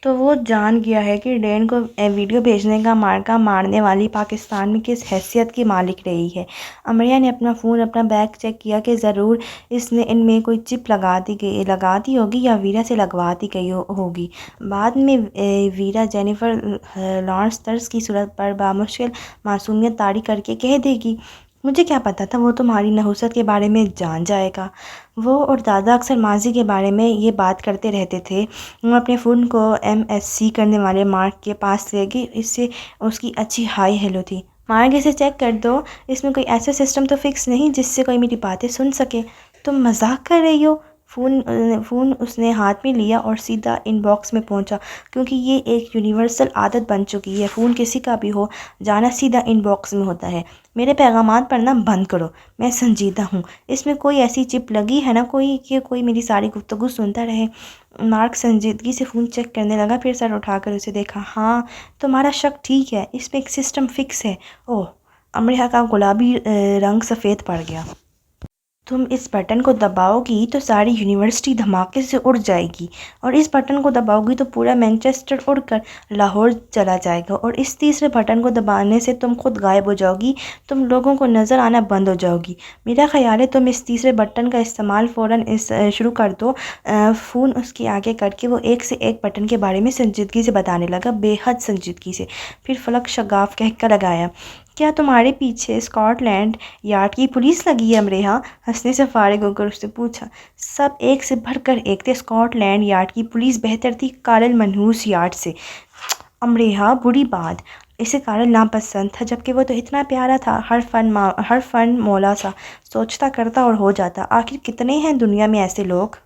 تو وہ جان گیا ہے کہ ڈین کو ویڈیو بھیجنے کا مارکا مارنے والی پاکستان میں کس حیثیت کی مالک رہی ہے۔ امریہ نے اپنا فون، اپنا بیگ چیک کیا کہ ضرور اس نے ان میں کوئی چپ لگا دی ہوگی یا ویرا سے لگوا دی گئی ہوگی۔ بعد میں ویرا جینیفر لارنس طرز کی صورت پر بامشکل معصومیت طاری کر کے کہہ دے گی، مجھے کیا پتا تھا وہ تمہاری نحوست کے بارے میں جان جائے گا۔ وہ اور دادا اکثر ماضی کے بارے میں یہ بات کرتے رہتے تھے۔ وہ اپنے فون کو MSC کرنے والے مارک کے پاس لے گئی، اس سے اس کی اچھی ہائی ہیلو تھی۔ مارک، اسے چیک کر دو، اس میں کوئی ایسا سسٹم تو فکس نہیں جس سے کوئی میری باتیں سن سکے۔ تم مذاق کر رہی ہو؟ فون اس نے ہاتھ میں لیا اور سیدھا ان باکس میں پہنچا، کیونکہ یہ ایک یونیورسل عادت بن چکی ہے، فون کسی کا بھی ہو جانا سیدھا ان باکس میں ہوتا ہے۔ میرے پیغامات پڑھنا بند کرو، میں سنجیدہ ہوں۔ اس میں کوئی ایسی چپ لگی ہے نا کہ کوئی میری ساری گفتگو سنتا رہے؟ مارک سنجیدگی سے فون چیک کرنے لگا، پھر سر اٹھا کر اسے دیکھا۔ ہاں، تمہارا شک ٹھیک ہے، اس میں ایک سسٹم فکس ہے۔ اوہ، امریہ کا گلابی رنگ سفید پڑ گیا۔ تم اس بٹن کو دباؤ گی تو ساری یونیورسٹی دھماکے سے اڑ جائے گی، اور اس بٹن کو دباؤ گی تو پورا مانچسٹر اڑ کر لاہور چلا جائے گا، اور اس تیسرے بٹن کو دبانے سے تم خود غائب ہو جاؤ گی، تم لوگوں کو نظر آنا بند ہو جاؤ گی۔ میرا خیال ہے تم اس تیسرے بٹن کا استعمال فوراً شروع کر دو۔ فون اس کے آگے کر کے وہ ایک سے ایک بٹن کے بارے میں سنجیدگی سے بتانے لگا، بے حد سنجیدگی سے۔ پھر فلک شگاف کہہ کر لگایا، کیا تمہارے پیچھے اسکاٹ لینڈ یارڈ کی پولیس لگی ہے؟ امریہ ہنسنے سے فارغ ہو کر اس سے پوچھا۔ سب ایک سے بڑھ کر ایک تھے، اسکاٹ لینڈ یارڈ کی پولیس بہتر تھی کارل منہوس یارڈ سے۔ امریہ بری بات، اسے کارل ناپسند تھا، جبکہ وہ تو اتنا پیارا تھا، ہر فن مولا سا، سوچتا کرتا اور ہو جاتا۔ آخر کتنے ہیں دنیا میں ایسے لوگ؟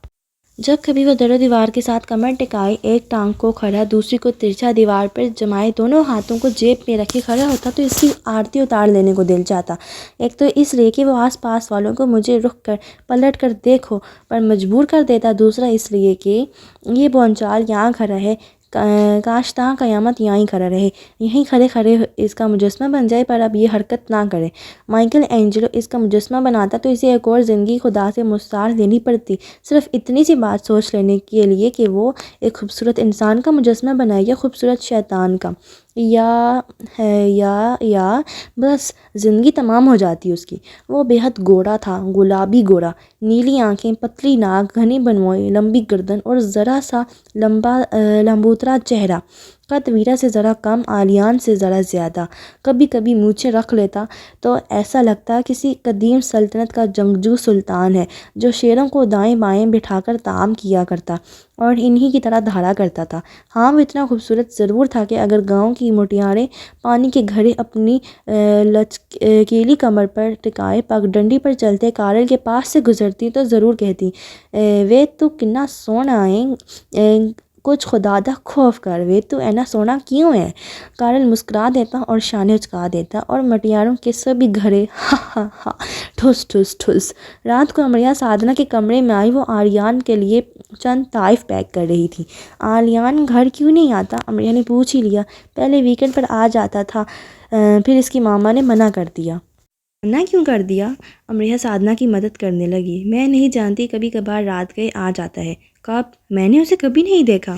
جب کبھی وہ در و دیوار کے ساتھ کمر ٹکائے، ایک ٹانگ کو کھڑا دوسری کو ترچھا دیوار پر جمائے دونوں ہاتھوں کو جیب میں رکھے کھڑا ہوتا تو اس کی آرتی اتار لینے کو دل چاہتا۔ ایک تو اس لیے کہ وہ آس پاس والوں کو مجھے رک کر پلٹ کر دیکھو پر مجبور کر دیتا، دوسرا اس لیے کہ یہ بونچال یہاں کھڑا ہے، کاش تا قیامت یہیں کھڑا رہے، یہیں کھڑے کھڑے اس کا مجسمہ بن جائے، پر اب یہ حرکت نہ کرے۔ مائیکل اینجلو اس کا مجسمہ بناتا تو اسے ایک اور زندگی خدا سے مستعار دینی پڑتی، صرف اتنی سی بات سوچ لینے کے لیے کہ وہ ایک خوبصورت انسان کا مجسمہ بنائے یا خوبصورت شیطان کا، یا بس زندگی تمام ہو جاتی اس کی۔ وہ بے حد گورا تھا، گلابی گورا، نیلی آنکھیں، پتلی ناک، گھنی بنموئی، لمبی گردن اور ذرا سا لمبوترا چہرہ، قد ویرا سے ذرا کم، آلیان سے ذرا زیادہ۔ کبھی کبھی مونچھیں رکھ لیتا تو ایسا لگتا کسی قدیم سلطنت کا جنگجو سلطان ہے جو شیروں کو دائیں بائیں بٹھا کر طعام کیا کرتا اور انہی کی طرح دھاڑا کرتا تھا۔ ہاں، وہ اتنا خوبصورت ضرور تھا کہ اگر گاؤں کی مٹیاریں پانی کے گھڑے اپنی لچکیلی کمر پر ٹکائے پگ ڈنڈی پر چلتے کارل کے پاس سے گزرتی تو ضرور کہتی، وے تو کنا سونا ہے، کچھ خدا دا خوف کر، وے تو اینا سونا کیوں ہے؟ کارل مسکرا دیتا اور شانے اچکا دیتا اور مٹیاروں کے سبھی گھڑے ہا ہا ہا ٹھس ٹھس ٹھس۔ رات کو امریہ سادھنا کے کمرے میں آئی، وہ آریان کے لیے چند تحائف پیک کر رہی تھی۔ آریان گھر کیوں نہیں آتا؟ امریہ نے پوچھ ہی لیا، پہلے ویکنڈ پر آ جاتا تھا، پھر اس کی ماما نے منع کر دیا۔ منع کیوں کر دیا؟ امریہ سادھنا کی مدد کرنے لگی، میں نہیں جانتی، کبھی کبھار رات گئے آ جاتا ہے۔ کب؟ میں نے اسے کبھی نہیں دیکھا۔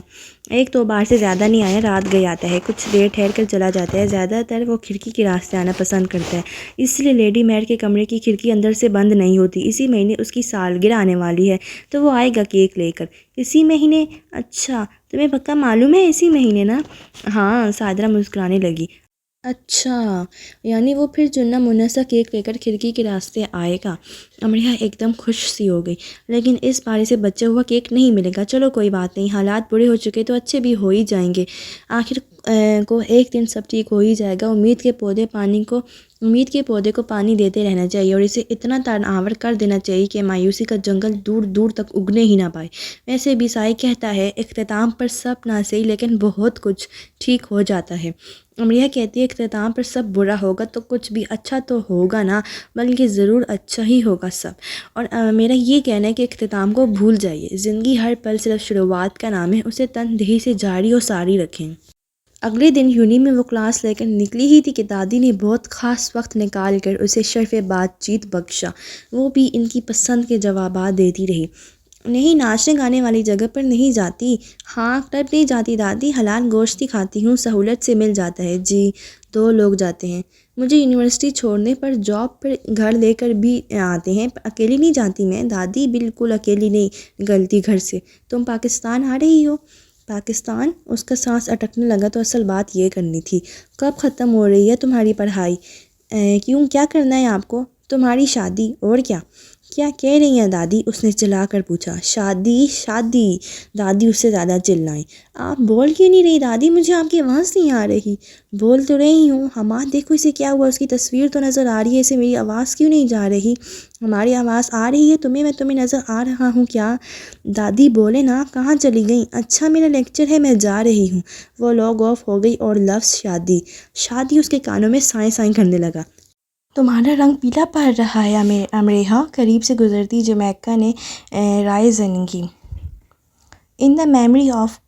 ایک دو بار سے زیادہ نہیں آیا، رات گئے آتا ہے، کچھ دیر ٹھہر کر چلا جاتا ہے، زیادہ تر وہ کھڑکی کے راستے آنا پسند کرتا ہے، اس لیے لیڈی میئر کے کمرے کی کھڑکی اندر سے بند نہیں ہوتی۔ اسی مہینے اس کی سالگرہ آنے والی ہے تو وہ آئے گا کیک لے کر۔ اسی مہینے؟ اچھا، تمہیں پکا معلوم ہے اسی مہینے نا؟ ہاں، سادھنا مسکرانے لگی۔ اچھا، یعنی وہ پھر چنا منا سا کیک لے کر کھڑکی کے راستے آئے گا۔ امریہ ایک دم خوش سی ہو گئی، لیکن اس بار اسے بچا ہوا کیک نہیں ملے گا۔ چلو کوئی بات نہیں، حالات برے ہو چکے تو اچھے بھی ہو ہی جائیں گے، آخر کو ایک دن سب ٹھیک ہو ہی جائے گا۔ امید کے پودے کو پانی دیتے رہنا چاہیے اور اسے اتنا تناور کر دینا چاہیے کہ مایوسی کا جنگل دور دور تک اگنے ہی نہ پائے۔ ویسے بھی سائی کہتا ہے، اختتام پر سب نہ صحیح لیکن بہت کچھ ٹھیک ہو جاتا ہے۔ امریہ کہتی ہے، اختتام پر سب برا ہوگا تو کچھ بھی اچھا تو ہوگا نا، بلکہ ضرور اچھا ہی ہوگا سب۔ اور میرا یہ کہنا ہے کہ اختتام کو بھول جائیے، زندگی ہر پل صرف شروعات کا نام ہے، اسے تندہی سے جاری و ساری رکھیں۔ اگلے دن یونی میں وہ کلاس لے کر نکلی ہی تھی کہ دادی نے بہت خاص وقت نکال کر اسے شرف بات چیت بخشا۔ وہ بھی ان کی پسند کے جوابات دیتی رہی۔ نہیں، ناچنے گانے والی جگہ پر نہیں جاتی۔ ہاں، کلب نہیں جاتی دادی، حلال گوشت ہی کھاتی ہوں، سہولت سے مل جاتا ہے۔ جی، 2 لوگ جاتے ہیں۔ مجھے یونیورسٹی چھوڑنے پر جاب پر گھر لے کر بھی آتے ہیں۔ اکیلی نہیں جاتی میں دادی، بالکل اکیلی نہیں نکلتی گھر سے۔ تم پاکستان آ رہی ہو؟ پاکستان؟ اس کا سانس اٹکنے لگا تو اصل بات یہ کرنی تھی، کب ختم ہو رہی ہے تمہاری پڑھائی؟ کیوں، کیا کرنا ہے آپ کو؟ تمہاری شادی، اور کیا؟ کیا کہہ رہی ہیں دادی؟ اس نے چلا کر پوچھا۔ شادی شادی، دادی اس سے زیادہ چلائیں۔ آپ بول کیوں نہیں رہی دادی؟ مجھے آپ کی آواز نہیں آ رہی۔ بول تو رہی ہوں۔ ہما دیکھو اسے کیا ہوا، اس کی تصویر تو نظر آ رہی ہے، اسے میری آواز کیوں نہیں جا رہی؟ ہماری آواز آ رہی ہے تمہیں، میں تمہیں نظر آ رہا ہوں کیا؟ دادی بولے نا، کہاں چلی گئیں؟ اچھا میرا لیکچر ہے، میں جا رہی ہوں۔ وہ لوگ آف ہو گئی اور لفظ شادی شادی اس کے کانوں میں سائیں سائیں کرنے لگا۔ تمہارا رنگ پیلا پڑ رہا ہے امریحہ، قریب سے گزرتی جمیکا نے رائے زنی کی۔ In the memory of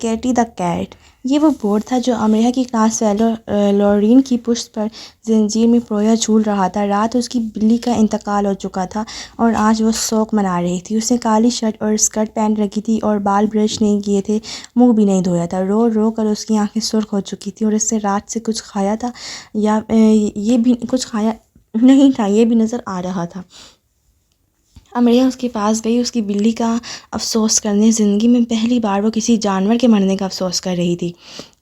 Katie the cat, یہ وہ بورڈ تھا جو امریحہ کی کلاس فیلو لورین کی پشت پر زنجیر میں پرویا جھول رہا تھا۔ رات اس کی بلی کا انتقال ہو چکا تھا اور آج وہ سوگ منا رہی تھی۔ اس نے کالی شرٹ اور اسکرٹ پہن رکھی تھی اور بال برش نہیں کیے تھے، منہ بھی نہیں دھویا تھا۔ رو رو کر اس کی آنکھیں سرخ ہو چکی تھیں اور اس سے رات سے کچھ کھایا تھا یا یہ بھی کچھ کھایا نہیں تھا، یہ بھی نظر آ رہا تھا۔ امریحہ اس کے پاس گئی، اس کی بلی کا افسوس کرنے۔ زندگی میں پہلی بار وہ کسی جانور کے مرنے کا افسوس کر رہی تھی۔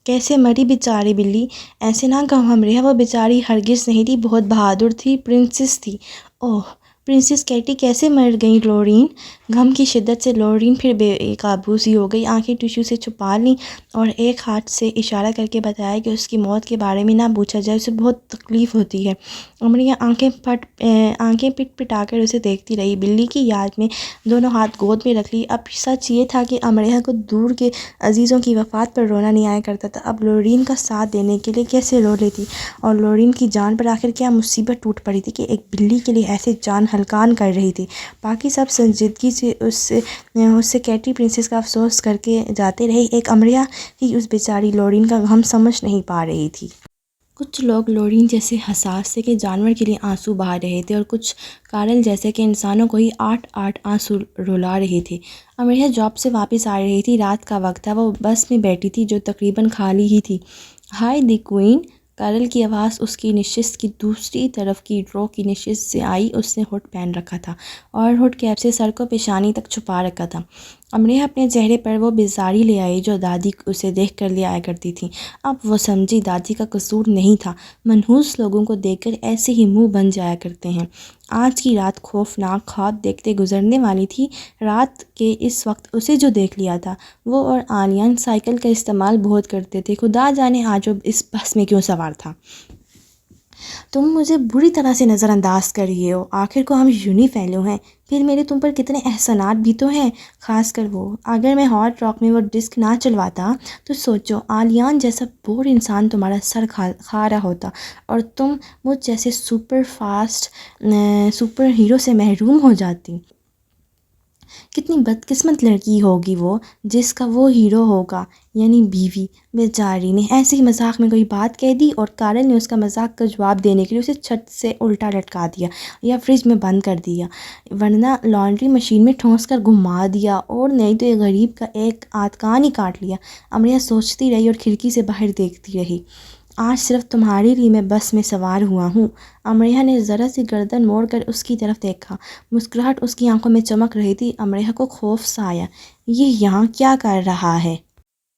کیسے مری بیچاری بلی؟ ایسے نہ کہو امریحہ، وہ بیچاری ہرگز نہیں تھی، بہت بہادر تھی، پرنسس تھی۔ اوہ، پرنسس کیٹی کیسے مر گئی لورین؟ غم کی شدت سے لورین پھر بے قابو سی ہو گئی، آنکھیں ٹشو سے چھپا لیں اور ایک ہاتھ سے اشارہ کر کے بتایا کہ اس کی موت کے بارے میں نہ پوچھا جائے، اسے بہت تکلیف ہوتی ہے۔ امریحہ آنکھیں پٹ پٹا کر اسے دیکھتی رہی، بلی کی یاد میں دونوں ہاتھ گود میں رکھ لی۔ اب سچ یہ تھا کہ امریحہ کو دور کے عزیزوں کی وفات پر رونا نہیں آیا کرتا تھا، اب لورین کا ساتھ دینے کے لیے کیسے رو لیتی؟ اور لورین کی جان پر آخر کیا مصیبت ٹوٹ پڑی تھی کہ ایک بلی کے لیے ایسے جان ہلکان کر رہی تھی؟ باقی سب سنجیدگی سے اس سے کیٹی پرنسس کا افسوس کر کے جاتے رہے، ایک امریحہ ہی اس بیچاری لورین کا غم سمجھ نہیں پا رہی تھی۔ کچھ لوگ لورین جیسے حساس تھے کہ جانور کے لیے آنسو بہا رہے تھے اور کچھ کارل جیسے کہ انسانوں کو ہی 8 آنسو رلا رہے تھے۔ امریحہ جاب سے واپس آ رہی تھی، رات کا وقت تھا، وہ بس میں بیٹھی تھی جو تقریباً خالی ہی تھی۔ ہائی دی کوئین، کارل کی آواز اس کی نشست کی دوسری طرف کی رو کی نشست سے آئی۔ اس نے ہوڈ پہن رکھا تھا اور ہوڈ کیپ سے سر کو پیشانی تک چھپا رکھا تھا۔ امریحہ اپنے چہرے پر وہ بیزاری لے آئی جو دادی اسے دیکھ کر لے آیا کرتی تھی۔ اب وہ سمجھی دادی کا قصور نہیں تھا، منحوس لوگوں کو دیکھ کر ایسے ہی منہ بن جایا کرتے ہیں۔ آج کی رات خوفناک خواب دیکھتے گزرنے والی تھی۔ رات کے اس وقت اسے جو دیکھ لیا تھا، وہ اور آلیان سائیکل کا استعمال بہت کرتے تھے، خدا جانے آج وہ اس بس میں کیوں سوار تھا۔ تم مجھے بری طرح سے نظر انداز کر رہی ہو، آخر کو ہم یونی فیلو ہیں، پھر میرے تم پر کتنے احسانات بھی تو ہیں، خاص کر وہ اگر میں ہاٹ راک میں وہ ڈسک نہ چلواتا تو سوچو آلیان جیسا بور انسان تمہارا سر کھا رہا ہوتا اور تم مجھ جیسے سپر فاسٹ سپر ہیرو سے محروم ہو جاتی۔ کتنی بدقسمت لڑکی ہوگی وہ جس کا وہ ہیرو ہوگا، یعنی بیوی۔ بیچاری نے ایسے ہی مذاق میں کوئی بات کہہ دی اور کارل نے اس کا مذاق کا جواب دینے کے لیے اسے چھت سے الٹا لٹکا دیا یا فریج میں بند کر دیا، ورنہ لانڈری مشین میں ٹھونس کر گھما دیا، اور نہیں تو ایک غریب کا ایک آدھ کان ہی کاٹ لیا۔ امریحہ سوچتی رہی اور کھڑکی سے باہر دیکھتی رہی۔ آج صرف تمہارے لیے میں بس میں سوار ہوا ہوں۔ امریحہ نے ذرا سی گردن موڑ کر اس کی طرف دیکھا، مسکراہٹ اس کی آنکھوں میں چمک رہی تھی۔ امریحہ کو خوف سا آیا، یہ یہاں کیا کر رہا ہے؟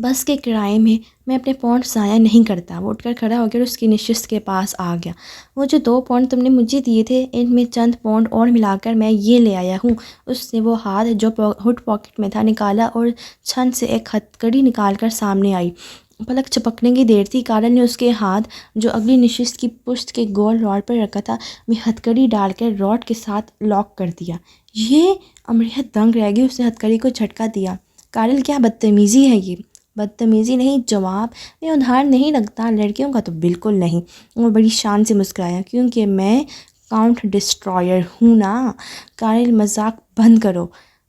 بس کے کرائے میں اپنے پونڈ ضائع نہیں کرتا۔ وہ اٹھ کر کھڑا ہو کر اس کی نشست کے پاس آ گیا۔ وہ جو 2 پونڈ تم نے مجھے دیے تھے، ان میں چند پونڈ اور ملا کر میں یہ لے آیا ہوں۔ اس نے وہ ہاتھ جو ہوڈ پاکٹ میں تھا نکالا اور چھن سے ایک ہتکڑی نکال کر سامنے آئی۔ پلک جھپکنے کی دیر تھی، کارل نے اس کے ہاتھ جو اگلی نشست کی پشت کے گول راڈ پر رکھا تھا میں ہتکڑی ڈال کر راڈ کے ساتھ لاک کر دیا۔ یہ؟ امریحہ دنگ رہ گئی، اس نے ہتکڑی کو جھٹکا دیا۔ کارل کیا بدتمیزی ہے یہ؟ بدتمیزی نہیں، جواب میں ادھار نہیں لگتا، لڑکیوں کا تو بالکل نہیں۔ وہ بڑی شان سے مسکرایا، کیونکہ میں کاؤنٹ ڈسٹرائر ہوں نا۔ کارل مذاق بند کرو،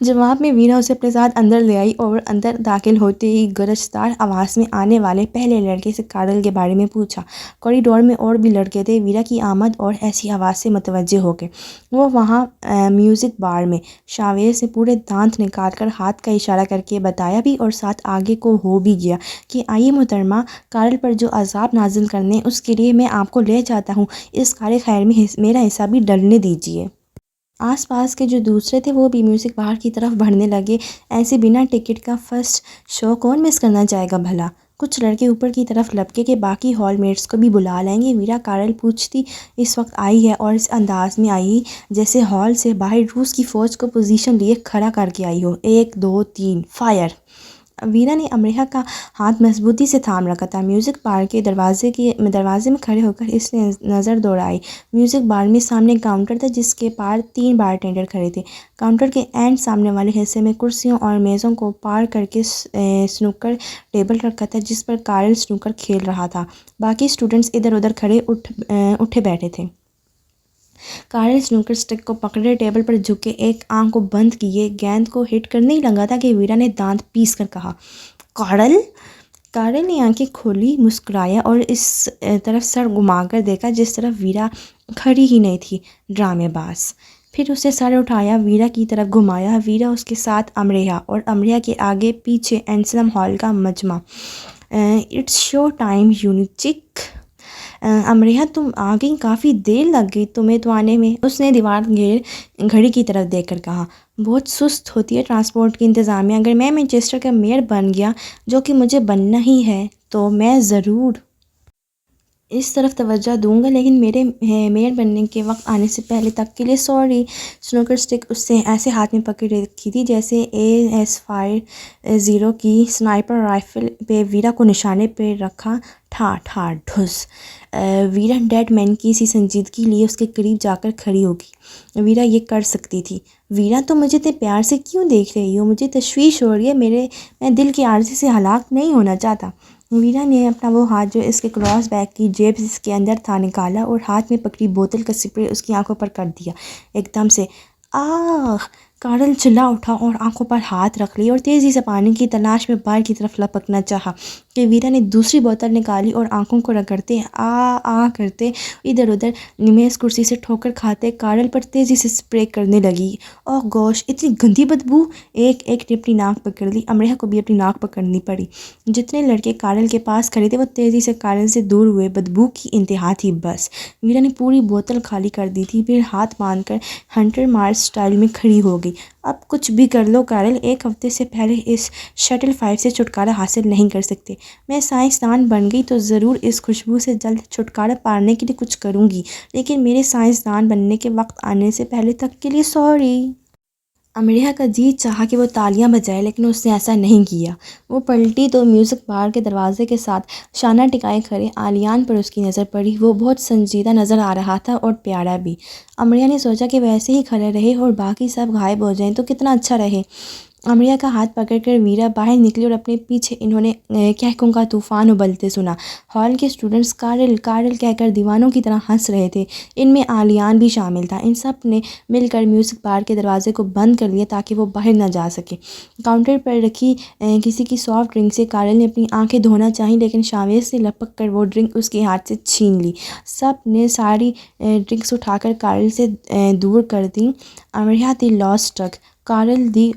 جواب میں ویرا اسے اپنے ساتھ اندر لے آئی اور اندر داخل ہوتے ہی گرجدار آواز میں آنے والے پہلے لڑکے سے کارل کے بارے میں پوچھا۔ کوریڈور میں اور بھی لڑکے تھے۔ ویرا کی آمد اور ایسی آواز سے متوجہ ہو گئے۔ وہ وہاں میوزک بار میں شاویز نے پورے دانت نکال کر ہاتھ کا اشارہ کر کے بتایا بھی اور ساتھ آگے کو ہو بھی گیا کہ آئیے محترمہ، کارل پر جو عذاب نازل کرنے اس کے لیے میں آپ کو لے جاتا ہوں، اس کار خیر میں میرا حصہ بھی ڈلنے دیجیے۔ آس پاس کے جو دوسرے تھے وہ بھی میوزک بار کی طرف بڑھنے لگے۔ ایسے بنا ٹکٹ کا فرسٹ شو کون مس کرنا چاہے گا بھلا؟ کچھ لڑکے اوپر کی طرف لپکے کہ باقی ہال میٹس کو بھی بلا لیں گے۔ ویرا کارل پوچھتی اس وقت آئی ہے اور اس انداز میں آئی جیسے ہال سے باہر روس کی فوج کو پوزیشن لیے کھڑا کر کے آئی ہو۔ 1 2 3 فائر! ویرا نے امریہ کا ہاتھ مضبوطی سے تھام رکھا تھا۔ میوزک بار کے دروازے میں کھڑے ہو کر اس نے نظر دوڑائی۔ میوزک بار میں سامنے کاؤنٹر تھا جس کے پار 3 بارٹینڈر کھڑے تھے۔ کاؤنٹر کے اینڈ سامنے والے حصے میں کرسیوں اور میزوں کو پار کر کے سنوکر ٹیبل رکھا تھا جس پر کارل سنوکر کھیل رہا تھا۔ باقی اسٹوڈنٹس ادھر ادھر کھڑے اٹھے بیٹھے تھے۔ کارل سنوکر سٹک کو پکڑے ٹیبل پر جھکے ایک آنکھ کو بند کیے گیند کو ہٹ کرنے ہی لگا تھا کہ ویرا نے دانت پیس کر کہا، کارل! کارل نے آنکھیں کھولی، مسکرایا اور اس طرف سر گھما کر دیکھا جس طرف ویرا کھڑی ہی نہیں تھی۔ ڈرامے باز! پھر اسے سر اٹھایا، ویرا کی طرف گھمایا۔ ویرا اس کے ساتھ امریہ اور امریہ کے آگے پیچھے اینسلم ہال کا مجمع۔ It's show time یونیچک! امریہ تم آ گئی، کافی دیر لگ گئی تمہیں تو آنے میں، اس نے دیوار گھیر گھڑی کی طرف دیکھ کر کہا۔ بہت سست ہوتی ہے ٹرانسپورٹ کی انتظامیہ۔ اگر میں مانچسٹر کا میئر بن گیا، جو کہ مجھے بننا ہی ہے، تو میں ضرور اس طرف توجہ دوں گا، لیکن میرے میئر بننے کے وقت آنے سے پہلے تک کے لیے سوری۔ سنوکر سٹک اس سے ایسے ہاتھ میں پکڑ رکھی تھی جیسے AS-50 کی سنائپر رائفل پہ ویرا کو نشانے پہ رکھا۔ ٹھا ٹھا ڈھس! ویرا ڈیڈ مین کی سی سنجیدگی لیے اس کے قریب جا کر کھڑی ہوگی۔ ویرا یہ کر سکتی تھی۔ ویرا تم مجھے اتنے پیار سے کیوں دیکھ رہی ہو؟ مجھے تشویش ہو رہی ہے، میں دل کی عارضی سے ہلاک نہیں ہونا چاہتا۔ ویرا نے اپنا وہ ہاتھ جو اس کے کراس بیک کی جیب اس کے اندر تھا نکالا اور ہاتھ میں پکڑی بوتل کا سپرے اس کی آنکھوں پر کر دیا۔ ایک دم سے آہ! کارل چلا اٹھا اور آنکھوں پر ہاتھ رکھ لیے اور تیزی سے پانی کی تلاش میں باہر کی طرف لپکنا چاہا کہ ویرا نے دوسری بوتل نکالی اور آنکھوں کو رگڑتے کرتے ادھر ادھر میز کرسی سے ٹھوکر کھاتے کارل پر تیزی سے سپرے کرنے لگی۔ اوہ گوش! اتنی گندی بدبو! ایک نے اپنی ناک پکڑ لی۔ امریہ کو بھی اپنی ناک پکڑنی پڑی۔ جتنے لڑکے کارل کے پاس کھڑے تھے وہ تیزی سے کارل سے دور ہوئے۔ بدبو کی انتہا تھی بس۔ ویرا نے پوری بوتل خالی کر دی تھی، پھر ہاتھ باندھ کر ہنٹر مارس سٹائل میں کھڑی ہو گئی۔ اب کچھ بھی کر لو کارل، 1 ہفتے سے پہلے اس شٹل 5 سے چھٹکارا حاصل نہیں کر سکتے۔ میں سائنسدان بن گئی تو ضرور اس خوشبو سے جلد چھٹکارا پانے کے لیے کچھ کروں گی، لیکن میرے سائنسدان بننے کے وقت آنے سے پہلے تک کے لیے سوری۔ امریہ کا جی چاہا کہ وہ تالیاں بجائے، لیکن اس نے ایسا نہیں کیا۔ وہ پلٹی تو میوزک بار کے دروازے کے ساتھ شانہ ٹکائے کھڑے آلیان پر اس کی نظر پڑی۔ وہ بہت سنجیدہ نظر آ رہا تھا اور پیارا بھی۔ امریہ نے سوچا کہ ویسے ہی کھڑے رہے اور باقی سب غائب ہو جائیں تو کتنا اچھا رہے۔ امریہ کا ہاتھ پکڑ کر ویرا باہر نکلی اور اپنے پیچھے انہوں نے کہکوں کا طوفان ابلتے سنا۔ ہال کے اسٹوڈنٹس کارل کارل کہہ کر دیوانوں کی طرح ہنس رہے تھے۔ ان میں آلیان بھی شامل تھا۔ ان سب نے مل کر میوزک بار کے دروازے کو بند کر لیا تاکہ وہ باہر نہ جا سکے۔ کاؤنٹر پر رکھی کسی کی سافٹ ڈرنک سے کارل نے اپنی آنکھیں دھونا چاہیں، لیکن شاویز سے لپک کر وہ ڈرنک اس کے ہاتھ سے چھین لی۔ سب نے ساری ڈرنکس اٹھا کر کارل سے دور کر دیں۔ امریہ دی لاسٹ ڈرگ! کارل دی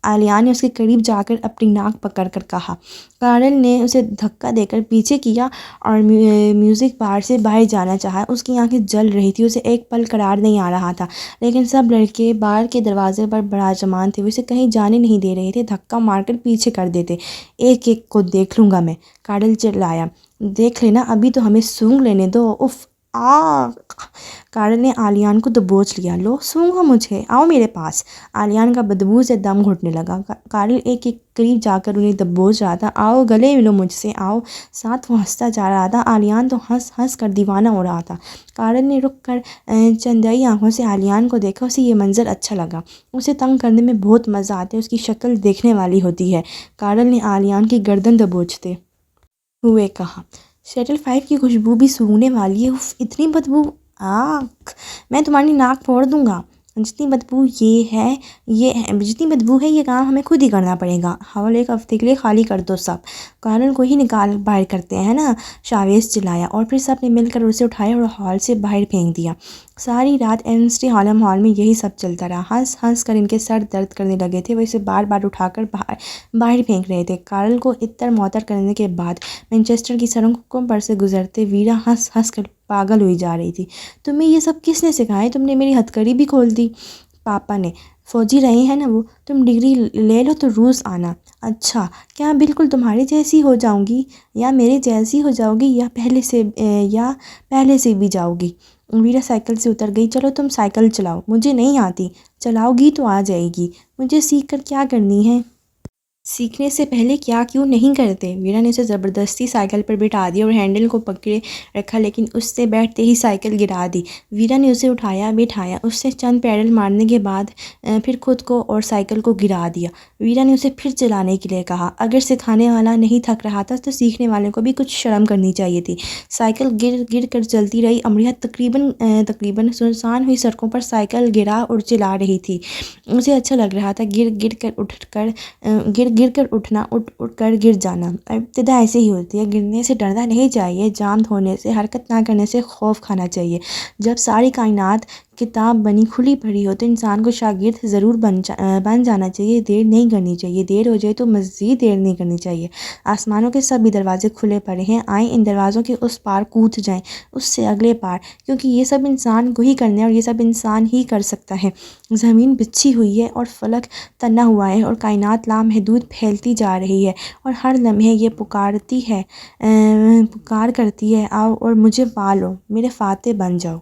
آلیان نے اس کے قریب جا کر اپنی ناک پکڑ کر کہا۔ کارل نے اسے دھکا دے کر پیچھے کیا اور میوزک بار سے باہر جانا چاہا۔ اس کی آنکھیں جل رہی تھی، اسے ایک پل قرار نہیں آ رہا تھا، لیکن سب لڑکے بار کے دروازے پر براجمان تھے۔ وہ اسے کہیں جانے نہیں دے رہے تھے، دھکا مار کر پیچھے کر دیتے۔ ایک کو دیکھ لوں گا میں! کارل چلایا۔ دیکھ لینا، ابھی تو ہمیں سونگھ لینے دو۔ اف! کارل نے آلیان کو دبوچ لیا۔ لو سونگھو مجھے، آؤ میرے پاس! آلیان کا بدبو سے دم گھٹنے لگا۔ کارل ایک قریب جا کر انہیں دبوچ رہا تھا۔ آؤ گلے ملو مجھ سے، آؤ! ساتھ وہ ہنستا جا رہا تھا۔ آلیان تو ہنس ہنس کر دیوانہ ہو رہا تھا۔ کارل نے رک کر چندائی آنکھوں سے آلیان کو دیکھا۔ اسے یہ منظر اچھا لگا۔ اسے تنگ کرنے میں بہت مزہ آتا ہے، اس کی شکل دیکھنے والی ہوتی ہے۔ کارل نے آلیان کی گردن دبوچتے ہوئے کہا۔ شٹل 5 کی خوشبو بھی سونگھنے والی ہے۔ اف! اتنی بدبو! میں تمہاری ناک پھوڑ دوں گا! جتنی بدبو ہے یہ کام ہمیں خود ہی کرنا پڑے گا، ہال ایک ہفتے کے لیے خالی کر دو سب، کارل کو ہی نکال باہر کرتے ہیں نا، شاویز چلایا اور پھر سب نے مل کر اسے اٹھایا اور ہال سے باہر پھینک دیا۔ ساری رات ایمسٹی ہالم ہال میں یہی سب چلتا رہا، ہنس ہنس کر ان کے سر درد کرنے لگے تھے، وہ اسے بار بار اٹھا کر باہر پھینک رہے تھے۔ کارل کو اتر موتر کرنے کے بعد مینچسٹر کی سڑکوں پر سے گزرتے ویرا ہنس ہنس کر پاگل ہوئی جا رہی تھی۔ تمہیں یہ سب کس نے سکھایا؟ تم نے میری ہتھکڑی بھی کھول دی۔ پاپا نے، فوجی رہے ہیں نا وہ، تم ڈگری لے لو تو روس آنا۔ اچھا، کیا بالکل تمہارے جیسی ہو جاؤں گی یا میرے جیسی ہو جاؤ گی یا پہلے سے بھی جاؤ گی؟ ویرا سائیکل سے اتر گئی۔ چلو تم سائیکل چلاؤ، مجھے نہیں آتی۔ چلاؤ گی تو آ جائے گی، مجھے سیکھ کر کیا کرنی ہے؟ سیکھنے سے پہلے کیا کیوں نہیں کرتے؟ ویرا نے اسے زبردستی سائیکل پر بٹھا دیا اور ہینڈل کو پکڑے رکھا، لیکن اس سے بیٹھتے ہی سائیکل گرا دی۔ ویرا نے اسے اٹھایا، بٹھایا، اس سے چند پیڈل مارنے کے بعد پھر خود کو اور سائیکل کو گرا دیا۔ ویرا نے اسے پھر چلانے کے لیے کہا۔ اگر سکھانے والا نہیں تھک رہا تھا تو سیکھنے والے کو بھی کچھ شرم کرنی چاہیے تھی۔ سائیکل گر گر کر چلتی رہی۔ امریہ تقریباً سنسان ہوئی سڑکوں پر سائیکل گرا اور چلا رہی تھی۔ اسے اچھا لگ رہا تھا، گر کر اٹھنا، اٹھ کر گر جانا۔ ابتدا ایسے ہی ہوتی ہے، گرنے سے ڈرنا نہیں چاہیے، جام ہونے سے، حرکت نہ کرنے سے خوف کھانا چاہیے۔ جب ساری کائنات کتاب بنی کھلی پڑھی ہو تو انسان کو شاگرد ضرور بن جانا چاہیے، دیر نہیں کرنی چاہیے، دیر ہو جائے تو مزید دیر نہیں کرنی چاہیے۔ آسمانوں کے سبھی دروازے کھلے پڑے ہیں، آئیں ان دروازوں کے اس پار کود جائیں، اس سے اگلے پار، کیونکہ یہ سب انسان کو ہی کرنا ہے اور یہ سب انسان ہی کر سکتا ہے۔ زمین بچھی ہوئی ہے اور فلک تنا ہوا ہے اور کائنات لامحدود پھیلتی جا رہی ہے اور ہر لمحے یہ پکار کرتی ہے، آؤ اور مجھے پا لو، میرے فاتح بن جاؤ۔